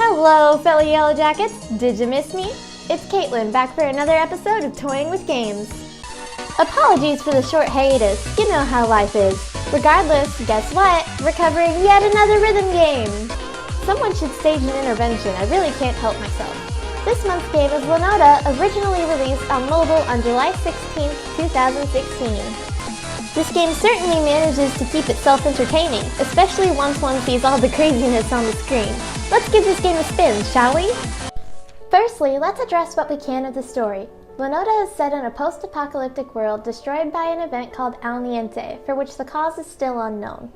Hello, fellow Yellow Jackets! Did you miss me? It's Kaitlyn, back for another episode of Toying with Games. Apologies for the short hiatus, you know how life is. Regardless, guess what? We're covering yet another rhythm game! Someone should stage an intervention, I really can't help myself. This month's game is Lanota, originally released on mobile on July 16, 2016. This game certainly manages to keep itself entertaining, especially once one sees all the craziness on the screen. Let's give this game a spin, shall we? Firstly, let's address what we can of the story. Lanota is set in a post-apocalyptic world destroyed by an event called Al Niente, for which the cause is still unknown.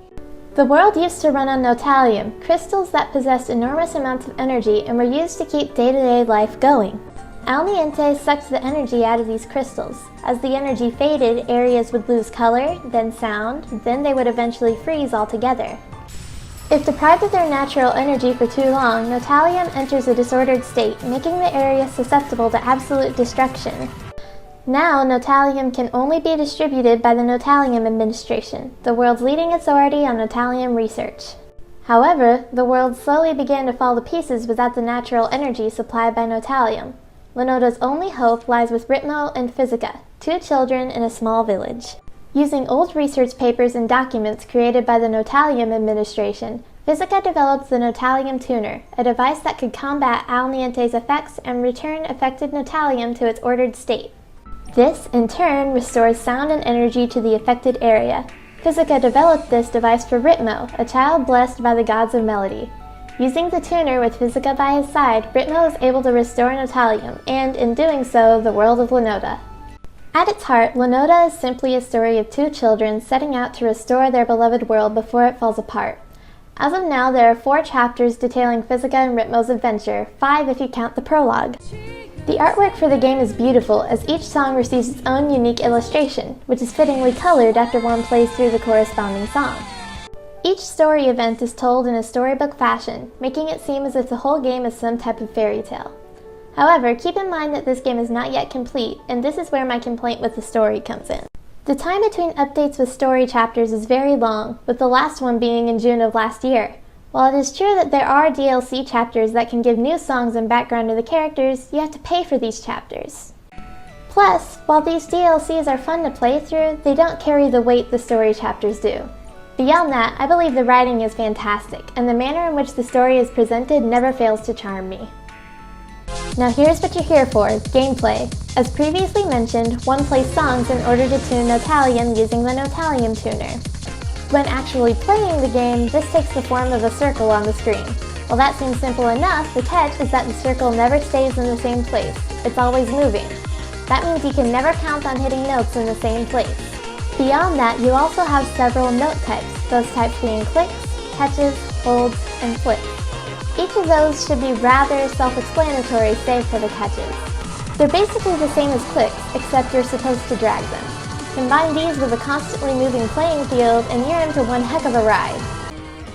The world used to run on Notalium, crystals that possessed enormous amounts of energy and were used to keep day-to-day life going. Al Niente sucked the energy out of these crystals. As the energy faded, areas would lose color, then sound, then they would eventually freeze altogether. If deprived of their natural energy for too long, Notalium enters a disordered state, making the area susceptible to absolute destruction. Now, Notalium can only be distributed by the Notalium Administration, the world's leading authority on Notalium research. However, the world slowly began to fall to pieces without the natural energy supplied by Notalium. Lanota's only hope lies with Ritmo and Physica, two children in a small village. Using old research papers and documents created by the Notalium Administration, Physica developed the Notalium Tuner, a device that could combat Al Niente's effects and return affected Notalium to its ordered state. This, in turn, restores sound and energy to the affected area. Physica developed this device for Ritmo, a child blessed by the gods of melody. Using the tuner with Physica by his side, Ritmo is able to restore Notalium, and, in doing so, the world of Lanota. At its heart, Lanota is simply a story of two children setting out to restore their beloved world before it falls apart. As of now, there are 4 chapters detailing Physica and Ritmo's adventure, 5 if you count the prologue. The artwork for the game is beautiful, as each song receives its own unique illustration, which is fittingly colored after one plays through the corresponding song. Each story event is told in a storybook fashion, making it seem as if the whole game is some type of fairy tale. However, keep in mind that this game is not yet complete, and this is where my complaint with the story comes in. The time between updates with story chapters is very long, with the last one being in June of last year. While it is true that there are DLC chapters that can give new songs and background to the characters, you have to pay for these chapters. Plus, while these DLCs are fun to play through, they don't carry the weight the story chapters do. Beyond that, I believe the writing is fantastic, and the manner in which the story is presented never fails to charm me. Now here's what you're here for, gameplay. As previously mentioned, one plays songs in order to tune Notalium using the Notalium tuner. When actually playing the game, this takes the form of a circle on the screen. While that seems simple enough, the catch is that the circle never stays in the same place. It's always moving. That means you can never count on hitting notes in the same place. Beyond that, you also have several note types, those types being clicks, catches, holds, and flicks. Each of those should be rather self-explanatory save for the catches. They're basically the same as clicks, except you're supposed to drag them. Combine these with a constantly moving playing field and you're in for one heck of a ride.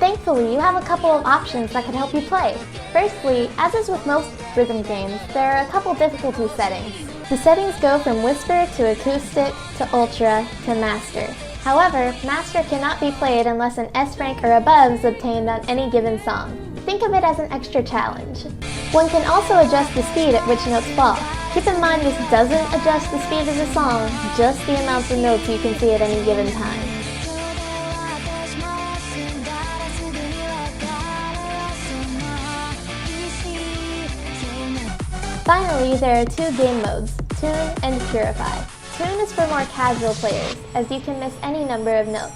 Thankfully, you have a couple of options that can help you play. Firstly, as is with most rhythm games, there are a couple difficulty settings. The settings go from Whisper to Acoustic to Ultra to Master. However, Master cannot be played unless an S rank or above is obtained on any given song. Think of it as an extra challenge. One can also adjust the speed at which notes fall. Keep in mind this doesn't adjust the speed of the song, just the amounts of notes you can see at any given time. Finally, there are 2 game modes, Tune and Purify. Tune is for more casual players, as you can miss any number of notes.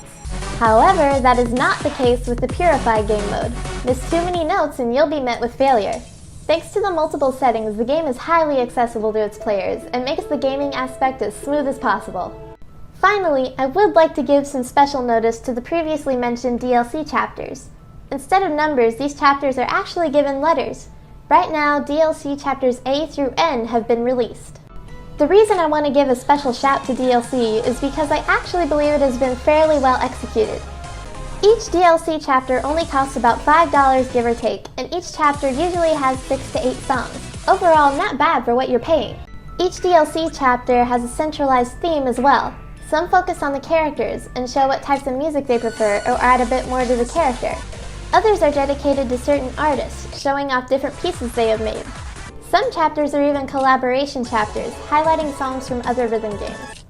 However, that is not the case with the Purify game mode. Miss too many notes and you'll be met with failure. Thanks to the multiple settings, the game is highly accessible to its players and makes the gaming aspect as smooth as possible. Finally, I would like to give some special notice to the previously mentioned DLC chapters. Instead of numbers, these chapters are actually given letters. Right now, DLC chapters A through N have been released. The reason I want to give a special shout to DLC is because I actually believe it has been fairly well executed. Each DLC chapter only costs about $5 give or take, and each chapter usually has 6 to 8 songs. Overall, not bad for what you're paying. Each DLC chapter has a centralized theme as well. Some focus on the characters and show what types of music they prefer or add a bit more to the character. Others are dedicated to certain artists, showing off different pieces they have made. Some chapters are even collaboration chapters, highlighting songs from other rhythm games.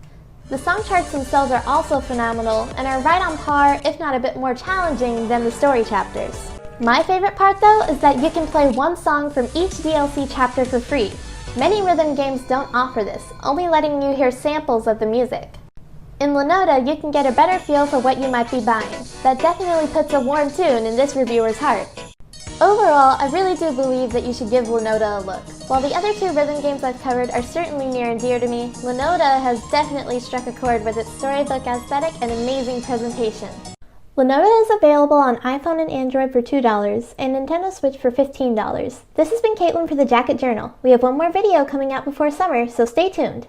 The song charts themselves are also phenomenal and are right on par, if not a bit more challenging, than the story chapters. My favorite part though is that you can play one song from each DLC chapter for free. Many rhythm games don't offer this, only letting you hear samples of the music. In Lanota, you can get a better feel for what you might be buying. That definitely puts a warm tune in this reviewer's heart. Overall, I really do believe that you should give Lanota a look. While the other two rhythm games I've covered are certainly near and dear to me, Lanota has definitely struck a chord with its storybook aesthetic and amazing presentation. Lanota is available on iPhone and Android for $2 and Nintendo Switch for $15. This has been Kaitlyn for the Jacket Journal. We have one more video coming out before summer, so stay tuned.